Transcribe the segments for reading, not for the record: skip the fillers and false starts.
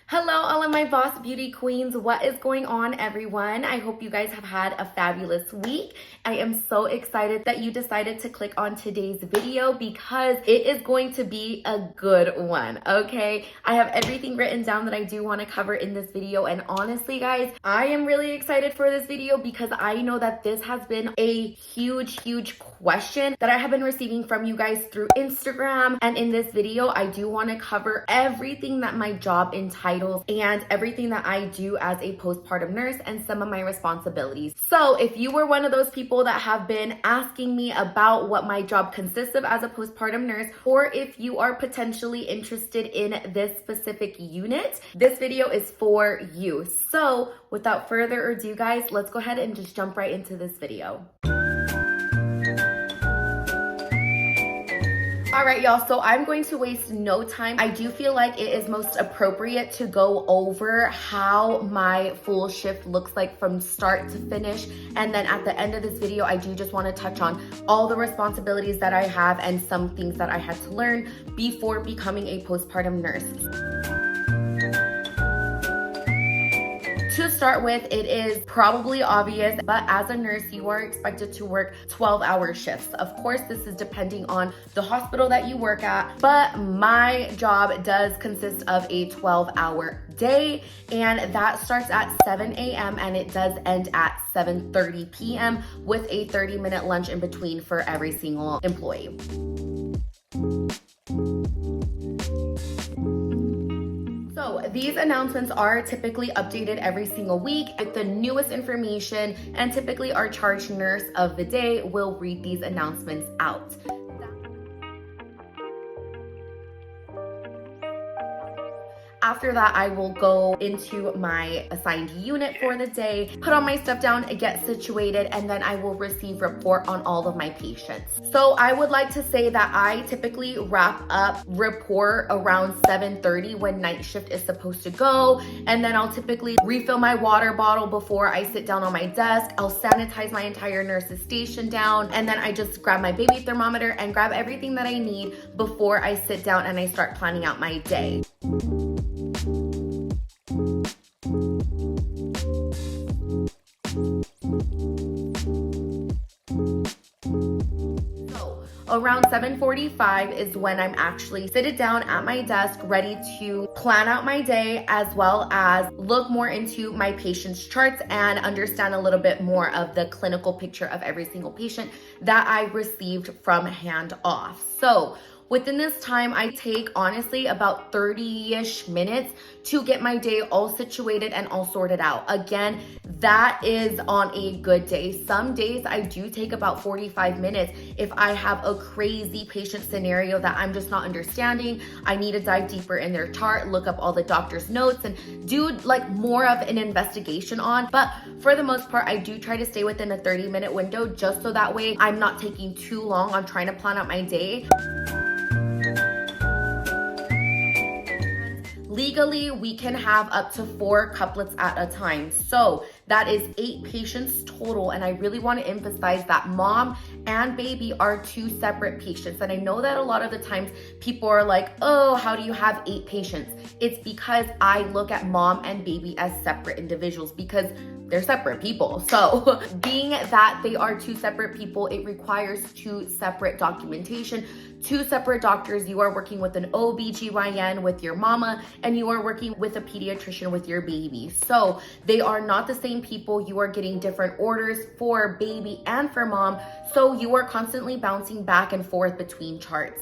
Hello, all of my boss beauty queens. What is going on, everyone? I hope you guys have had a fabulous week. I am so excited that you decided to click on today's video because it is going to be a good one, okay? I have everything written down that I do want to cover in this video, and honestly, guys, I am really excited for this video because I know that this has been a huge question that I have been receiving from you guys through Instagram, and in this video, I do want to cover everything that my job entitles and everything that I do as a postpartum nurse and some of my responsibilities. So if you were one of those people that have been asking me about what my job consists of as a postpartum nurse, or if you are potentially interested in this specific unit, this video is for you. So without further ado, guys, let's go ahead and just jump right into this video. All right, y'all, so I'm going to waste no time. I do feel like it is most appropriate to go over how my full shift looks like from start to finish. And then at the end of this video, I do just want to touch on all the responsibilities that I have and some things that I had to learn before becoming a postpartum nurse. To start with, it is probably obvious, but as a nurse, you are expected to work 12-hour shifts. Of course, this is depending on the hospital that you work at, but my job does consist of a 12-hour day, and that starts at 7 a.m. and it does end at 7:30 p.m. with a 30-minute lunch in between for every single employee. So these announcements are typically updated every single week with the newest information, and typically our charge nurse of the day will read these announcements out. After that, I will go into my assigned unit for the day, put all my stuff down, get situated, and then I will receive report on all of my patients. So I would like to say that I typically wrap up report around 7:30 when night shift is supposed to go. And then I'll typically refill my water bottle before I sit down on my desk. I'll sanitize my entire nurse's station down. And then I just grab my baby thermometer and grab everything that I need before I sit down and I start planning out my day. Around 7:45 is when I'm actually seated down at my desk ready to plan out my day, as well as look more into my patient's charts and understand a little bit more of the clinical picture of every single patient that I received from Handoff. So within this time, I take honestly about 30-ish minutes to get my day all situated and all sorted out. Again, that is on a good day. Some days I do take about 45 minutes if I have a crazy patient scenario that I'm just not understanding. I need to dive deeper in their chart, look up all the doctor's notes, and do like more of an investigation on. But for the most part, I do try to stay within a 30-minute window just so that way I'm not taking too long on trying to plan out my day. Legally, we can have up to 4 couplets at a time. So that is 8 patients total. And I really want to emphasize that mom and baby are 2 separate patients. And I know that a lot of the times people are like, oh, how do you have 8 patients? It's because I look at mom and baby as separate individuals because they're separate people. So being that they are 2 separate people, it requires 2 separate documentation, 2 separate doctors. You are working with an OB/GYN with your mama, and you are working with a pediatrician with your baby. So they are not the same people. You are getting different orders for baby and for mom. So you are constantly bouncing back and forth between charts.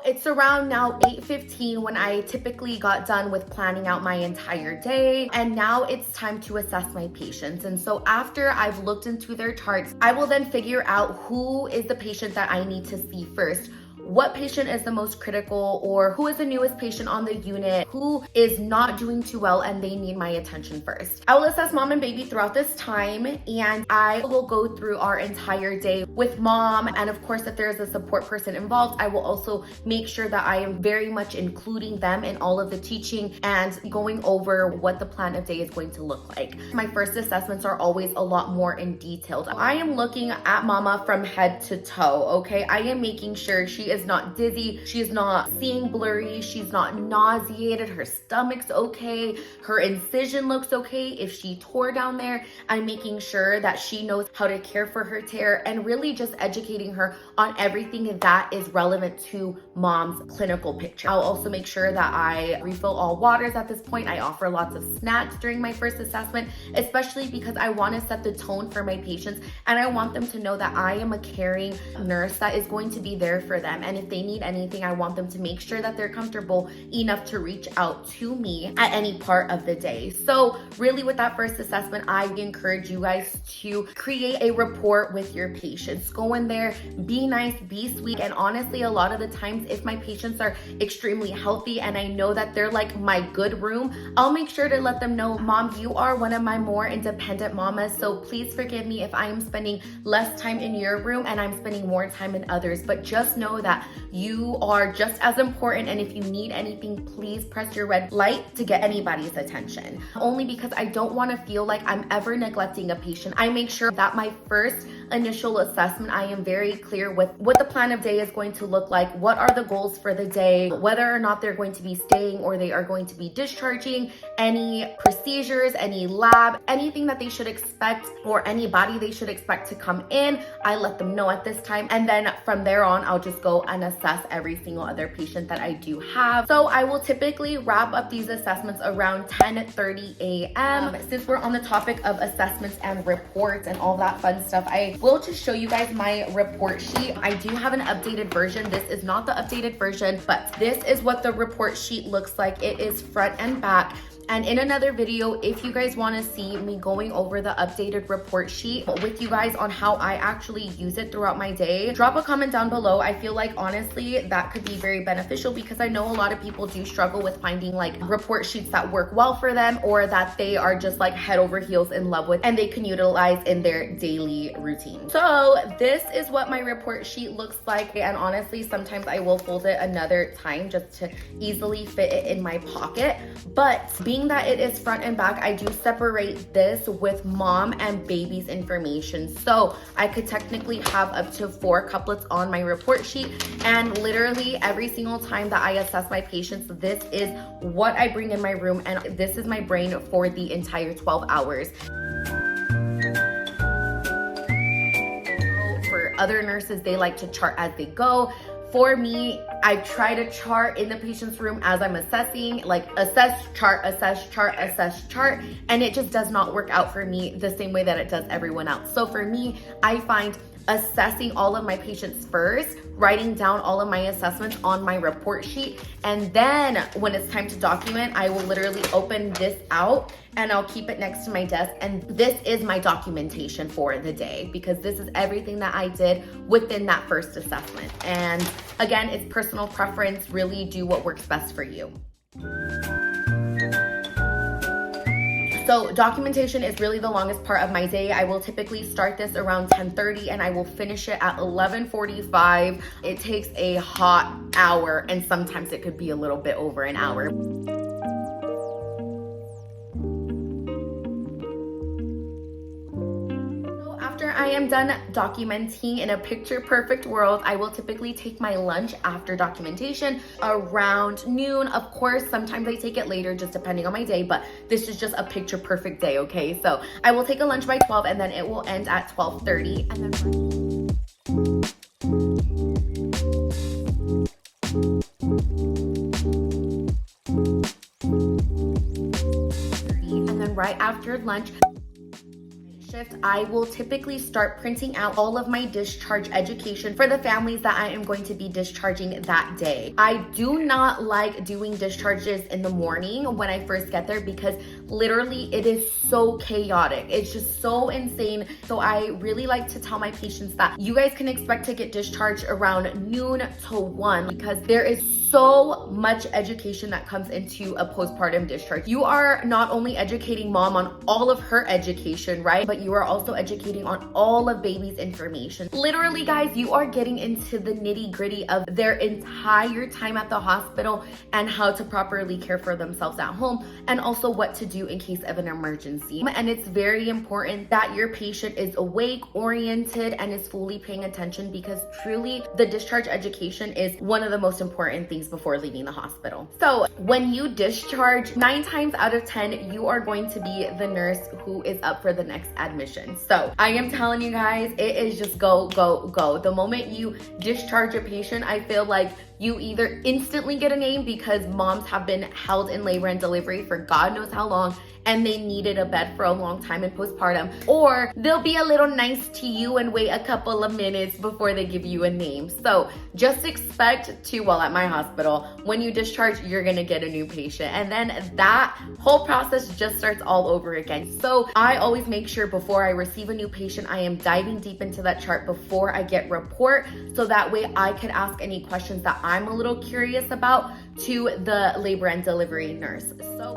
It's around now 8:15 when I typically got done with planning out my entire day, and now it's time to assess my patients. And so after I've looked into their charts, I will then figure out who is the patient that I need to see first. What patient is the most critical, or who is the newest patient on the unit, who is not doing too well and they need my attention first. I will assess mom and baby throughout this time, and I will go through our entire day with mom. And of course, if there's a support person involved, I will also make sure that I am very much including them in all of the teaching and going over what the plan of day is going to look like. My first assessments are always a lot more in detail. I am looking at mama from head to toe, okay? I am making sure she is not dizzy, she's not seeing blurry, she's not nauseated, her stomach's okay, her incision looks okay. If she tore down there, I'm making sure that she knows how to care for her tear, and really just educating her on everything that is relevant to mom's clinical picture. I'll also make sure that I refill all waters at this point. I offer lots of snacks during my first assessment, especially because I want to set the tone for my patients, and I want them to know that I am a caring nurse that is going to be there for them. And if they need anything, I want them to make sure that they're comfortable enough to reach out to me at any part of the day. So really with that first assessment, I encourage you guys to create a rapport with your patients. Go in there, be nice, be sweet. And honestly, a lot of the times, if my patients are extremely healthy and I know that they're like my good room, I'll make sure to let them know, Mom, you are one of my more independent mamas, so please forgive me if I am spending less time in your room and I'm spending more time in others. But just know that you are just as important, and if you need anything, please press your red light to get anybody's attention. Only because I don't want to feel like I'm ever neglecting a patient. I make sure that my first initial assessment, I am very clear with what the plan of day is going to look like, what are the goals for the day, whether or not they're going to be staying or they are going to be discharging, any procedures, any lab, anything that they should expect, or anybody they should expect to come in. I let them know at this time, and then from there on, I'll just go and assess every single other patient that I do have. So I will typically wrap up these assessments around 10:30 a.m. Since we're on the topic of assessments and reports and all that fun stuff, I will just show you guys my report sheet. I do have an updated version. This is not the updated version, but this is what the report sheet looks like. It is front and back. And in another video, if you guys want to see me going over the updated report sheet with you guys on how I actually use it throughout my day, drop a comment down below. I feel like honestly that could be very beneficial, because I know a lot of people do struggle with finding like report sheets that work well for them, or that they are just like head over heels in love with and they can utilize in their daily routine. So this is what my report sheet looks like, and honestly sometimes I will fold it another time just to easily fit it in my pocket. But being that it is front and back, I do separate this with mom and baby's information. So I could technically have up to 4 couplets on my report sheet, and literally every single time that I assess my patients, this is what I bring in my room, and this is my brain for the entire 12 hours. For other nurses, they like to chart as they go. For me, I try to chart in the patient's room as I'm assessing, like assess, chart, assess, chart, assess, chart, and it just does not work out for me the same way that it does everyone else. So for me, I find assessing all of my patients first, writing down all of my assessments on my report sheet, and then when it's time to document, I will literally open this out and I'll keep it next to my desk, and this is my documentation for the day, because this is everything that I did within that first assessment. And again, it's personal preference. Really do what works best for you. So documentation is really the longest part of my day. I will typically start this around 10:30 and I will finish it at 11:45. It takes a hot hour, and sometimes it could be a little bit over an hour. I am done documenting in a picture perfect world, I will typically take my lunch after documentation around noon. Of course, sometimes I take it later, just depending on my day, but this is just a picture perfect day, okay? So I will take a lunch by 12 and then it will end at 12:30. And then right after lunch, I will typically start printing out all of my discharge education for the families that I am going to be discharging that day. I do not like doing discharges in the morning when I first get there, because literally it is so chaotic. It's just so insane. So I really like to tell my patients that you guys can expect to get discharged around noon to 1, because there is so much education that comes into a postpartum discharge. You are not only educating mom on all of her education, right? But you are also educating on all of baby's information. Literally, guys, you are getting into the nitty-gritty of their entire time at the hospital and how to properly care for themselves at home, and also what to do in case of an emergency. And it's very important that your patient is awake, oriented, and is fully paying attention, because truly the discharge education is one of the most important things before leaving the hospital. So when you discharge, 9 times out of 10, you are going to be the nurse who is up for the next admission. So I am telling you guys, it is just go, go, go. The moment you discharge a patient, I feel like you either instantly get a name because moms have been held in labor and delivery for God knows how long, and they needed a bed for a long time in postpartum, or they'll be a little nice to you and wait a couple of minutes before they give you a name. So just expect to, well, at my hospital, when you discharge, you're gonna get a new patient, and then that whole process just starts all over again. So I always make sure before I receive a new patient, I am diving deep into that chart before I get report, so that way I can ask any questions that I'm a little curious about to the labor and delivery nurse. So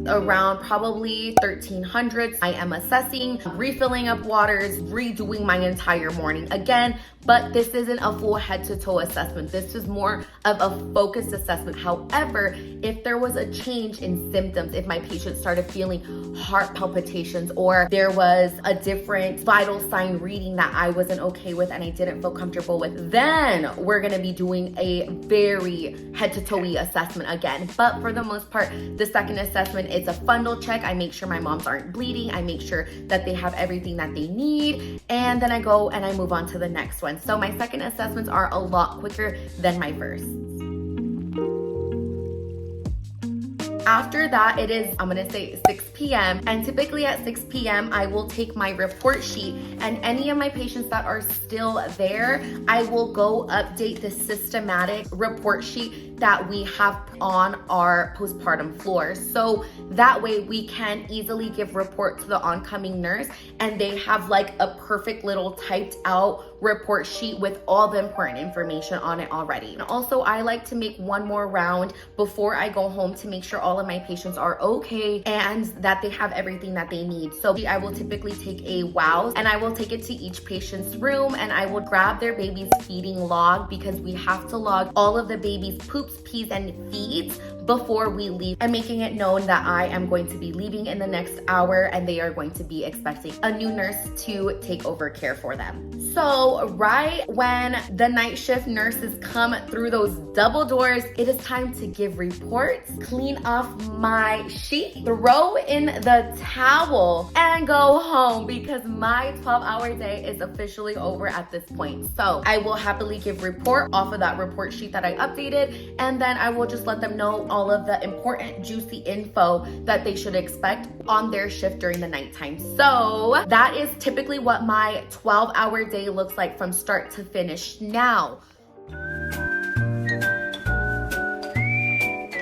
around probably 1300, I am assessing, refilling up waters, redoing my entire morning again. But this isn't a full head to toe assessment. This is more of a focused assessment. However, if there was a change in symptoms, if my patient started feeling heart palpitations, or there was a different vital sign reading that I wasn't okay with and I didn't feel comfortable with, then we're gonna be doing a very head to toe assessment again. But for the most part, the second assessment, it's a fundal check. I make sure my moms aren't bleeding. I make sure that they have everything that they need. And then I go and I move on to the next one. So my second assessments are a lot quicker than my first. After that, it is, I'm gonna say 6 p.m. And typically at 6 p.m., I will take my report sheet, and any of my patients that are still there, I will go update the systematic report sheet that we have on our postpartum floor. So that way we can easily give report to the oncoming nurse, and they have like a perfect little typed out report sheet with all the important information on it already. And also, I like to make one more round before I go home to make sure all of my patients are okay and that they have everything that they need. So I will typically take a WOW and I will take it to each patient's room, and I will grab their baby's feeding log, because we have to log all of the baby's poops, pees, and feeds before we leave, and making it known that I am going to be leaving in the next hour and they are going to be expecting a new nurse to take over care for them. So right when the night shift nurses come through those double doors, it is time to give reports, clean off my sheet, throw in the towel, and go home, because my 12-hour day is officially over at this point. So I will happily give report off of that report sheet that I updated, and then I will just let them know all of the important juicy info that they should expect on their shift during the nighttime. So that is typically what my 12-hour day looks like from start to finish. Now,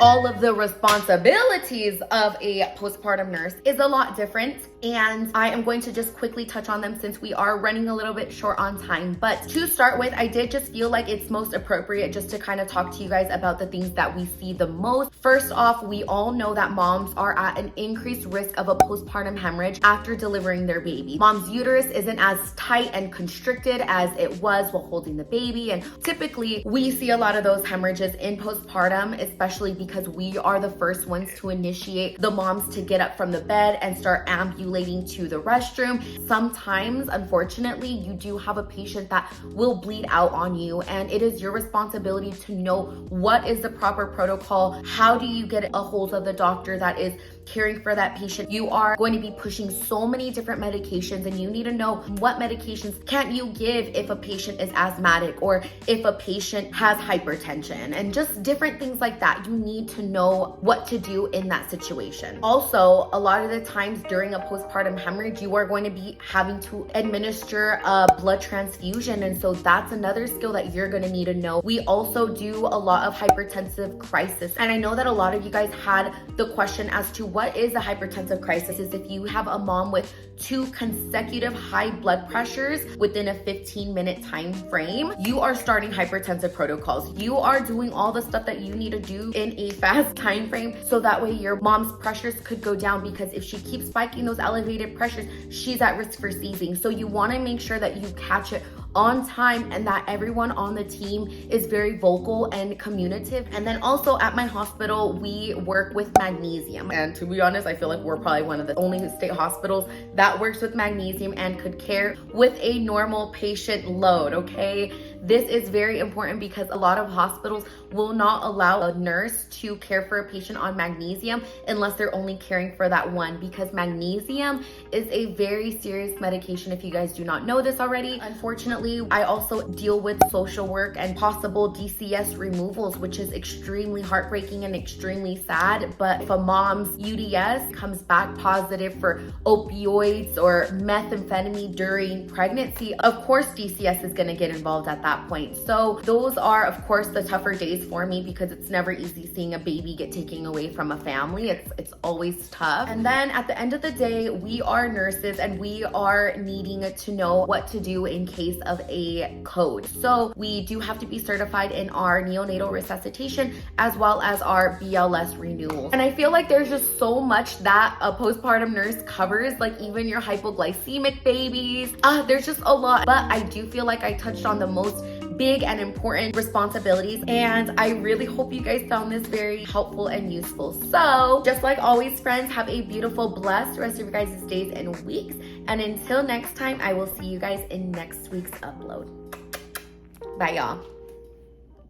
all of the responsibilities of a postpartum nurse is a lot different, and I am going to just quickly touch on them since we are running a little bit short on time. But to start with, I did just feel like it's most appropriate just to kind of talk to you guys about the things that we see the most. First off, we all know that moms are at an increased risk of a postpartum hemorrhage after delivering their baby. Mom's uterus isn't as tight and constricted as it was while holding the baby, and typically we see a lot of those hemorrhages in postpartum, especially because we are the first ones to initiate the moms to get up from the bed and start ambulating to the restroom. Sometimes, unfortunately, you do have a patient that will bleed out on you, and it is your responsibility to know what is the proper protocol. How do you get a hold of the doctor that is caring for that patient? You are going to be pushing so many different medications, and you need to know what medications can't you give if a patient is asthmatic or if a patient has hypertension, and just different things like that. You need to know what to do in that situation. Also, a lot of the times during a postpartum postpartum hemorrhage, you are going to be having to administer a blood transfusion. And so that's another skill that you're going to need to know. We also do a lot of hypertensive crisis. And I know that a lot of you guys had the question as to what is a hypertensive crisis. Is if you have a mom with 2 consecutive high blood pressures within a 15-minute time frame, you are starting hypertensive protocols. You are doing all the stuff that you need to do in a fast time frame, so that way your mom's pressures could go down, because if she keeps spiking those elevated pressures, she's at risk for seizing. So you want to make sure that you catch it on time and that everyone on the team is very vocal and communicative. And then also at my hospital, we work with magnesium. And to be honest, I feel like we're probably one of the only state hospitals that works with magnesium and could care with a normal patient load, okay? This is very important because a lot of hospitals will not allow a nurse to care for a patient on magnesium unless they're only caring for that one, because magnesium is a very serious medication if you guys do not know this already. Unfortunately, I also deal with social work and possible DCS removals, which is extremely heartbreaking and extremely sad. But if a mom's UDS comes back positive for opioids or methamphetamine during pregnancy, of course DCS is going to get involved at that point. So those are, of course, the tougher days for me, because it's never easy seeing a baby get taken away from a family. It's always tough. And then at the end of the day, we are nurses and we are needing to know what to do in case of a code. So we do have to be certified in our neonatal resuscitation as well as our BLS renewals. And I feel like there's just so much that a postpartum nurse covers, like even your hypoglycemic babies. There's just a lot, but I do feel like I touched on the most big and important responsibilities, and I really hope you guys found this very helpful and useful. So just like always, friends, have a beautiful, blessed rest of your guys' days and weeks, and until next time, I will see you guys in next week's upload. Bye, y'all.